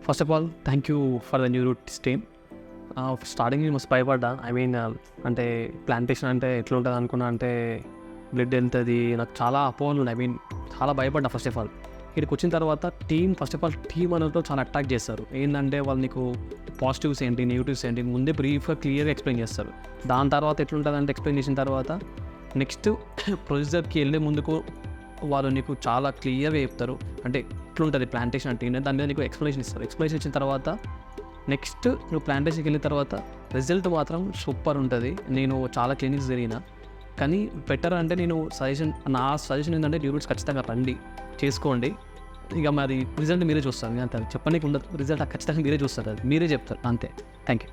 First of all thank you for the new roots team. Starting మస్తు భయపడ్డా. అంటే plantation అంటే ఎట్లుంటుంది అనుకున్నా, అంటే బ్లడ్ వెళ్తుంది, నాకు చాలా అపోహలు ఉన్నాయి. చాలా భయపడ్డా ఫస్ట్ ఆఫ్ ఆల్. ఇక్కడికి వచ్చిన తర్వాత ఫస్ట్ ఆఫ్ ఆల్ టీమ్ అనేది చాలా అటాక్ చేస్తారు. ఏంటంటే వాళ్ళు నీకు పాజిటివ్స్ ఏంటి, నెగిటివ్స్ ఏంటి ముందే బ్రీఫ్గా క్లియర్గా ఎక్స్ప్లెయిన్ చేస్తారు. దాని తర్వాత ఎట్లుంటుంది అంటే ఎక్స్ప్లెయిన్ చేసిన తర్వాత నెక్స్ట్ ప్రొసీజర్కి వెళ్ళే ముందుకు వాళ్ళు నీకు చాలా క్లియర్గా చెప్తారు. అంటే ఇట్లుంటుంది ప్లాంటేషన్ అంటే దాని మీద నీకు ఎక్స్ప్లెనేషన్ ఇస్తారు. ఎక్స్ప్లెనేషన్ ఇచ్చిన తర్వాత నెక్స్ట్ నువ్వు ప్లాంటేషన్కి వెళ్ళిన తర్వాత రిజల్ట్ మాత్రం సూపర్ ఉంటుంది. నేను చాలా క్లినిక్స్ జరిగిన, కానీ బెటర్ అంటే నా సజెషన్ ఏంటంటే న్యూ రూట్స్ ఖచ్చితంగా రండి, చేసుకోండి. ఇక మరి రిజల్ట్ మీరే చూస్తారు. అంతే, చెప్పనీకి ఉండదు. రిజల్ట్ ఖచ్చితంగా మీరే చూస్తారు, అది మీరే చెప్తారు. అంతే. Thank you.